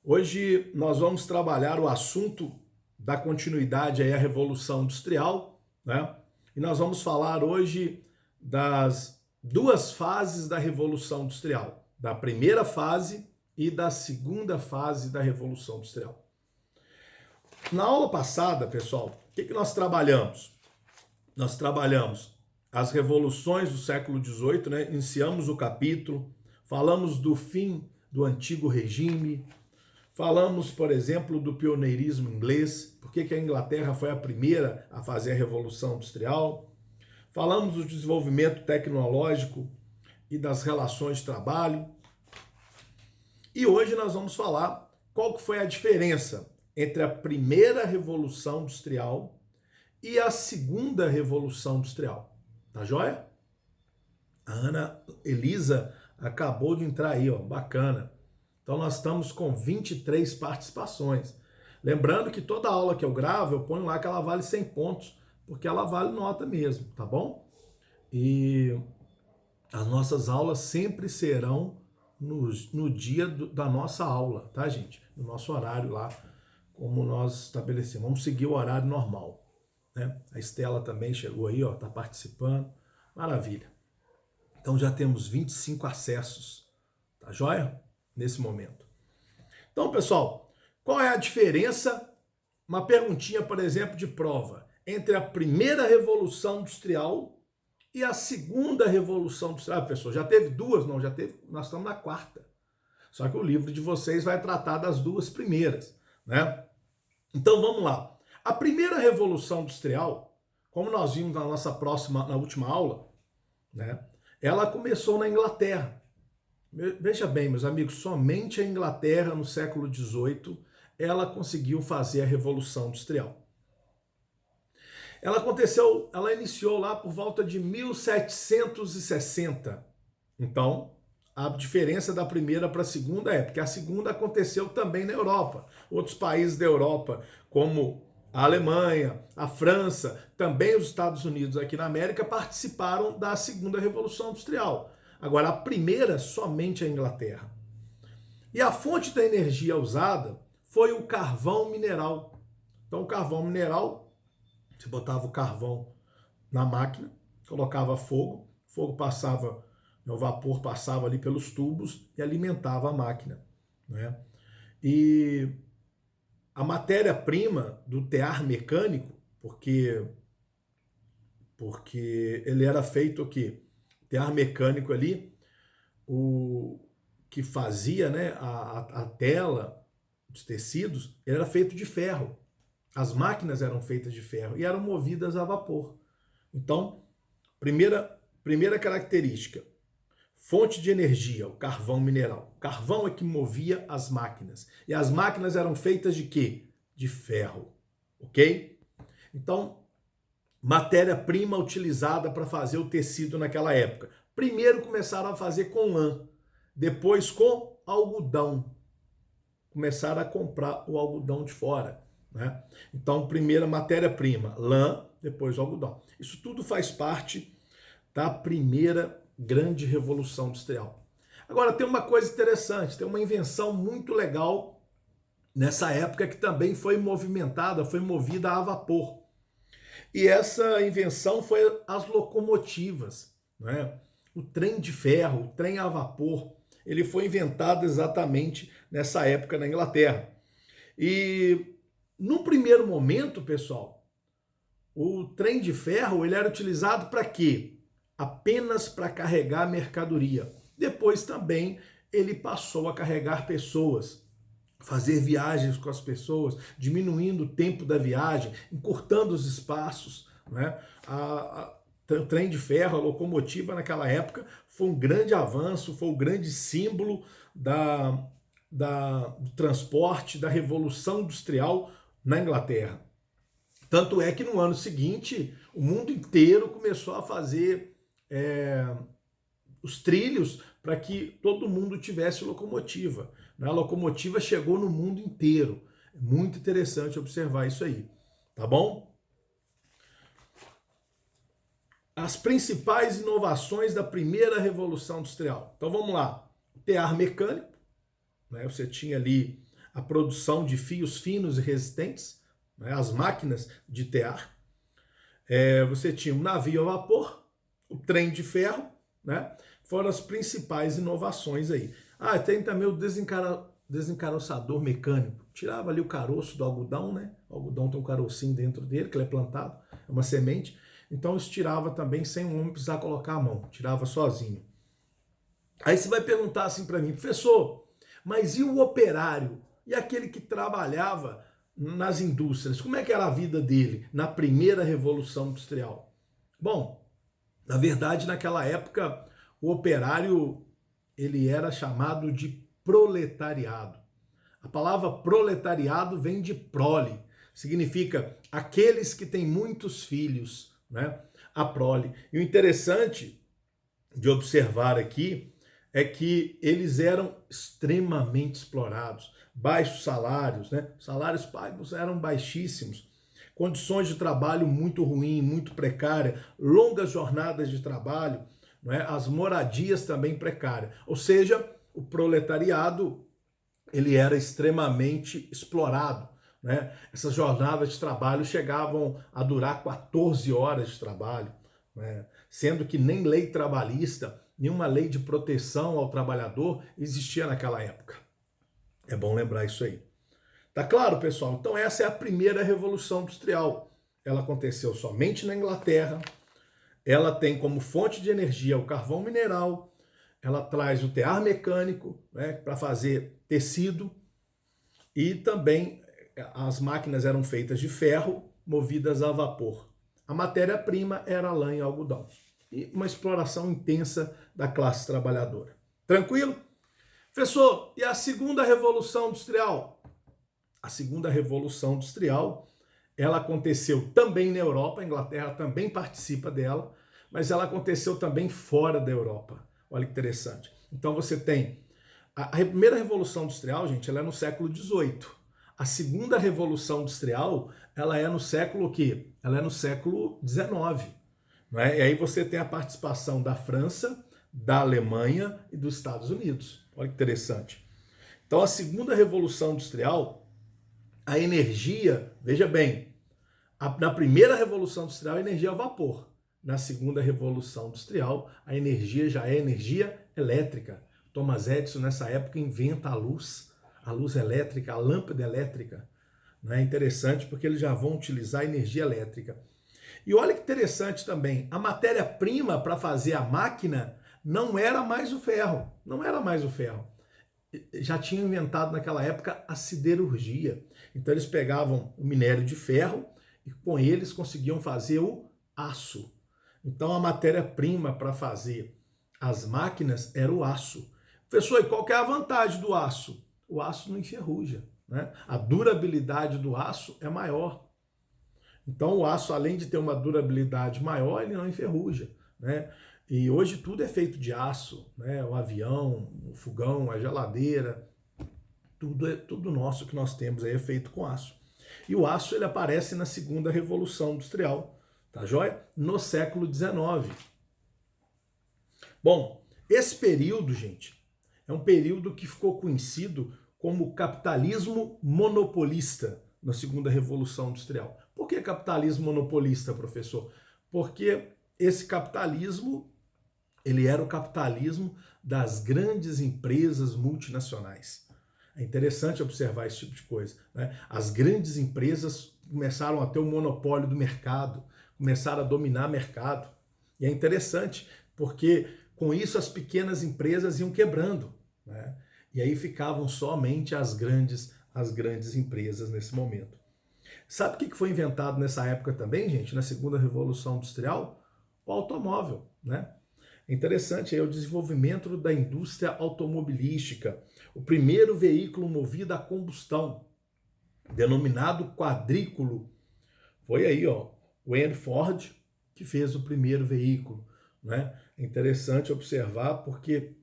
Hoje nós vamos trabalhar o assunto da continuidade aí à Revolução Industrial, né? E nós vamos falar hoje das duas fases da Revolução Industrial, da primeira fase e da segunda fase da Revolução Industrial. Na aula passada, pessoal, o que nós trabalhamos? Nós trabalhamos as revoluções do século XVIII, né? Iniciamos o capítulo, falamos do fim do antigo regime, falamos, por exemplo, do pioneirismo inglês, por que a Inglaterra foi a primeira a fazer a Revolução Industrial. Falamos do desenvolvimento tecnológico e das relações de trabalho. E hoje nós vamos falar qual que foi a diferença entre a primeira Revolução Industrial e a segunda Revolução Industrial. Tá joia? A Ana Elisa acabou de entrar aí, ó, bacana. Então nós estamos com 23 participações. Lembrando que toda aula que eu gravo, eu ponho lá que ela vale 100 pontos, porque ela vale nota mesmo, tá bom? E as nossas aulas sempre serão no dia da nossa aula, tá, gente? No nosso horário lá, como nós estabelecemos. Vamos seguir o horário normal, né? A Estela também chegou aí, ó, tá participando. Maravilha. Então já temos 25 acessos, tá joia? Nesse momento. Então, pessoal, qual é a diferença, uma perguntinha, por exemplo, de prova, entre a primeira Revolução Industrial e a segunda Revolução Industrial? Ah, pessoal, já teve duas? Não, já teve, nós estamos na quarta. Só que o livro de vocês vai tratar das duas primeiras, né? Então, vamos lá. A primeira Revolução Industrial, como nós vimos na última aula, né? Ela começou na Inglaterra. Veja bem, meus amigos, somente a Inglaterra, no século XVIII, ela conseguiu fazer a Revolução Industrial. Ela iniciou lá por volta de 1760. Então, a diferença da primeira para a segunda porque a segunda aconteceu também na Europa. Outros países da Europa, como a Alemanha, a França, também os Estados Unidos aqui na América, participaram da segunda Revolução Industrial. Agora, a primeira, somente a Inglaterra. E a fonte da energia usada foi o carvão mineral. Então, o carvão mineral, você botava o carvão na máquina, colocava fogo, o fogo passava, o vapor passava ali pelos tubos e alimentava a máquina, né? E a matéria-prima do tear mecânico, porque ele era feito o quê? Tear mecânico ali, o que fazia, né, a tela, os tecidos, era feito de ferro. As máquinas eram feitas de ferro e eram movidas a vapor. Então, primeira característica, fonte de energia, o carvão mineral. O carvão é que movia as máquinas. E as máquinas eram feitas de quê? De ferro, ok? Então, matéria-prima utilizada para fazer o tecido naquela época. Primeiro começaram a fazer com lã, depois com algodão. Começaram a comprar o algodão de fora, né? Então, primeira matéria-prima, lã, depois o algodão. Isso tudo faz parte da primeira grande revolução industrial. Agora, tem uma coisa interessante, tem uma invenção muito legal nessa época que também foi movimentada, foi movida a vapor. E essa invenção foi as locomotivas, né? O trem de ferro, o trem a vapor, ele foi inventado exatamente nessa época na Inglaterra. E no primeiro momento, pessoal, o trem de ferro ele era utilizado para quê? Apenas para carregar mercadoria. Depois também ele passou a carregar pessoas, fazer viagens com as pessoas, diminuindo o tempo da viagem, encurtando os espaços, né? O trem de ferro, a locomotiva naquela época foi um grande avanço, foi um grande símbolo do transporte, da revolução industrial na Inglaterra. Tanto é que no ano seguinte, o mundo inteiro começou a fazer os trilhos para que todo mundo tivesse locomotiva. A locomotiva chegou no mundo inteiro. É muito interessante observar isso aí, tá bom? As principais inovações da primeira Revolução Industrial. Então vamos lá. Tear mecânico, né? Você tinha ali a produção de fios finos e resistentes, né, as máquinas de tear. Você tinha um navio a vapor, o trem de ferro, né? Foram as principais inovações aí. Tem também o desencaroçador mecânico. Tirava ali o caroço do algodão, né? O algodão tem um carocinho dentro dele, que ele é plantado, é uma semente. Então isso tirava também sem o homem precisar colocar a mão, tirava sozinho. Aí você vai perguntar assim para mim, professor, mas e o operário? E aquele que trabalhava nas indústrias? Como é que era a vida dele na primeira Revolução Industrial? Bom, na verdade, naquela época, o operário ele era chamado de proletariado. A palavra proletariado vem de prole, significa aqueles que têm muitos filhos, né? A prole. E o interessante de observar aqui é que eles eram extremamente explorados, baixos salários, né? Salários pagos eram baixíssimos, condições de trabalho muito ruins, muito precárias, longas jornadas de trabalho, né? As moradias também precárias. Ou seja, o proletariado ele era extremamente explorado, né? Essas jornadas de trabalho chegavam a durar 14 horas de trabalho, né? Sendo que nem lei trabalhista, nenhuma lei de proteção ao trabalhador existia naquela época. É bom lembrar isso aí. Tá claro, pessoal? Então essa é a primeira Revolução Industrial. Ela aconteceu somente na Inglaterra. Ela tem como fonte de energia o carvão mineral. Ela traz o tear mecânico, né, para fazer tecido. E também as máquinas eram feitas de ferro, movidas a vapor. A matéria-prima era lã e algodão. E uma exploração intensa da classe trabalhadora. Tranquilo? Professor, e a segunda Revolução Industrial? A segunda Revolução Industrial, ela aconteceu também na Europa, a Inglaterra também participa dela, mas ela aconteceu também fora da Europa. Olha que interessante. Então você tem a primeira Revolução Industrial, gente, ela é no século XVIII. A segunda Revolução Industrial, ela é no século o quê? Ela é no século XIX. Né? E aí você tem a participação da França, da Alemanha e dos Estados Unidos. Olha que interessante. Então a segunda Revolução Industrial, a energia, veja bem, na primeira Revolução Industrial a energia é vapor. Na segunda Revolução Industrial a energia já é energia elétrica. Thomas Edison nessa época inventa a luz elétrica, a lâmpada elétrica. É interessante porque eles já vão utilizar energia elétrica. E olha que interessante também, a matéria-prima para fazer a máquina não era mais o ferro, não era mais o ferro. Já tinham inventado naquela época a siderurgia. Então eles pegavam o minério de ferro e com eles conseguiam fazer o aço. Então a matéria-prima para fazer as máquinas era o aço. Professor, e qual que é a vantagem do aço? O aço não enferruja, né? A durabilidade do aço é maior. Então o aço, além de ter uma durabilidade maior, ele não enferruja, né? E hoje tudo é feito de aço, né? O avião, o fogão, a geladeira, tudo nosso que nós temos aí é feito com aço. E o aço ele aparece na segunda Revolução Industrial, tá joia? No século XIX. Bom, esse período, gente, é um período que ficou conhecido como capitalismo monopolista na segunda Revolução Industrial. Por que capitalismo monopolista, professor? Porque esse capitalismo, ele era o capitalismo das grandes empresas multinacionais. É interessante observar esse tipo de coisa, né? As grandes empresas começaram a ter o monopólio do mercado, começaram a dominar o mercado. E é interessante, porque com isso as pequenas empresas iam quebrando, né? E aí ficavam somente as grandes empresas nesse momento. Sabe o que foi inventado nessa época também, gente? Na segunda Revolução Industrial? O automóvel, né? É interessante aí o desenvolvimento da indústria automobilística. O primeiro veículo movido a combustão, denominado quadrículo, foi aí, ó, o Henry Ford que fez o primeiro veículo, né? É interessante observar porque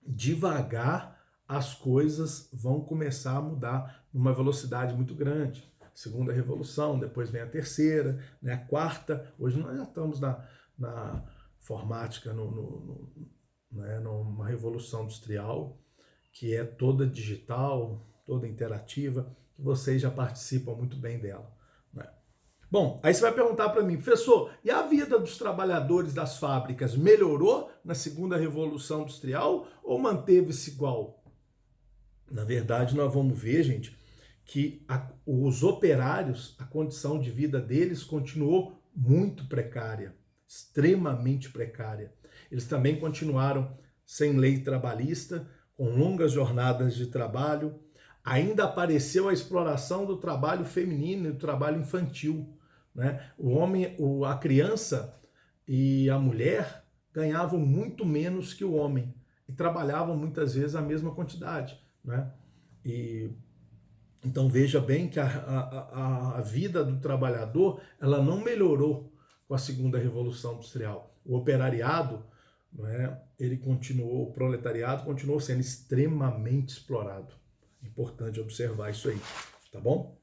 devagar as coisas vão começar a mudar numa velocidade muito grande. Segunda revolução, depois vem a terceira, né, a quarta. Hoje nós já estamos na informática, né, numa revolução industrial que é toda digital, toda interativa, que vocês já participam muito bem dela, né? Bom, aí você vai perguntar para mim, professor, e a vida dos trabalhadores das fábricas melhorou na segunda Revolução Industrial ou manteve-se igual? Na verdade, nós vamos ver, gente, que os operários, a condição de vida deles continuou muito precária, extremamente precária. Eles também continuaram sem lei trabalhista, com longas jornadas de trabalho. Ainda apareceu a exploração do trabalho feminino e do trabalho infantil, né? O homem, a criança e a mulher ganhavam muito menos que o homem e trabalhavam muitas vezes a mesma quantidade, né? Então veja bem que a vida do trabalhador ela não melhorou com a segunda Revolução Industrial. O operariado, né, ele continuou, o proletariado continuou sendo extremamente explorado. É importante observar isso aí, tá bom?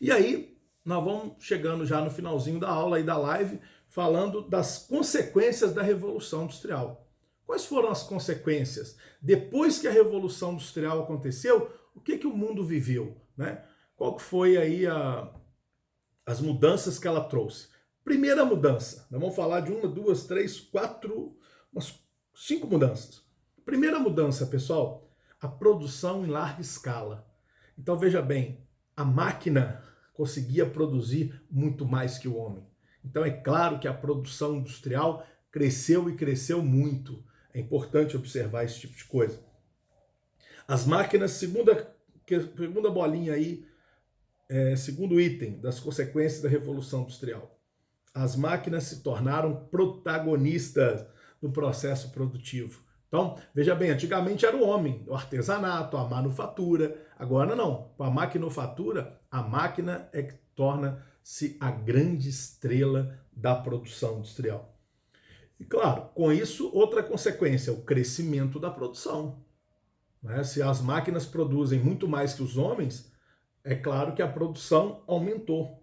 E aí, nós vamos chegando já no finalzinho da aula e da live, falando das consequências da Revolução Industrial. Quais foram as consequências? Depois que a Revolução Industrial aconteceu, o que o mundo viveu, né? Qual que foi aí as mudanças que ela trouxe? Primeira mudança, nós vamos falar de 1, 2, 3, 4, umas 5 mudanças. Primeira mudança, pessoal, a produção em larga escala. Então veja bem, a máquina conseguia produzir muito mais que o homem. Então é claro que a produção industrial cresceu e cresceu muito. É importante observar esse tipo de coisa. As máquinas, segunda bolinha aí, segundo item das consequências da Revolução Industrial. As máquinas se tornaram protagonistas do processo produtivo. Então, veja bem, antigamente era o homem, o artesanato, a manufatura. Agora não, com a maquinofatura, a máquina é que torna-se a grande estrela da produção industrial. E claro, com isso, outra consequência, o crescimento da produção. Se as máquinas produzem muito mais que os homens, é claro que a produção aumentou,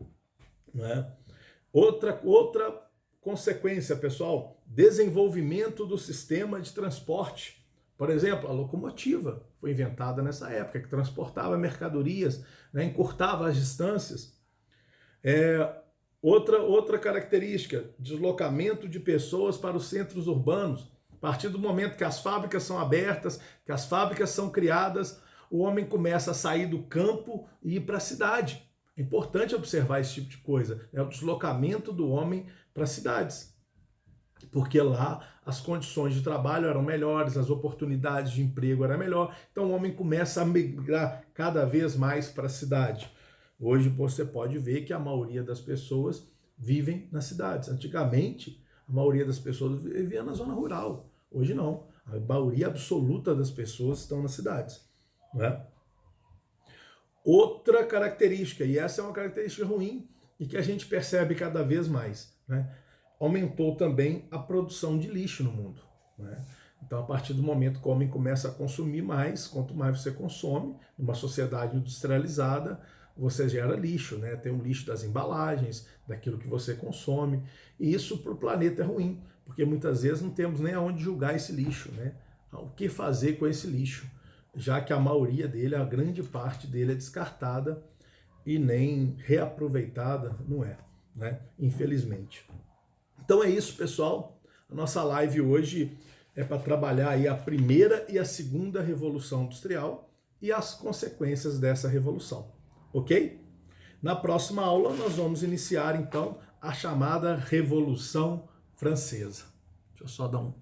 né? Outra consequência, pessoal, desenvolvimento do sistema de transporte. Por exemplo, a locomotiva foi inventada nessa época, que transportava mercadorias, né, encurtava as distâncias. Outra característica, deslocamento de pessoas para os centros urbanos. A partir do momento que as fábricas são abertas, que as fábricas são criadas, o homem começa a sair do campo e ir para a cidade. É importante observar esse tipo de coisa, o deslocamento do homem para as cidades. Porque lá as condições de trabalho eram melhores, as oportunidades de emprego eram melhores, então o homem começa a migrar cada vez mais para a cidade. Hoje você pode ver que a maioria das pessoas vivem nas cidades. Antigamente, a maioria das pessoas vivia na zona rural. Hoje não. A maioria absoluta das pessoas estão nas cidades, né? Outra característica, e essa é uma característica ruim e que a gente percebe cada vez mais, né? Aumentou também a produção de lixo no mundo, né? Então, a partir do momento que o homem começa a consumir mais, quanto mais você consome, numa sociedade industrializada, você gera lixo, né? Tem um lixo das embalagens, daquilo que você consome, e isso para o planeta é ruim, porque muitas vezes não temos nem aonde jogar esse lixo, né? O que fazer com esse lixo? Já que a maioria dele, a grande parte dele é descartada e nem reaproveitada, não é, né? Infelizmente. Então é isso, pessoal. A nossa live hoje é para trabalhar aí a primeira e a segunda Revolução Industrial e as consequências dessa revolução, ok? Na próxima aula nós vamos iniciar então a chamada Revolução Francesa. Deixa eu só dar um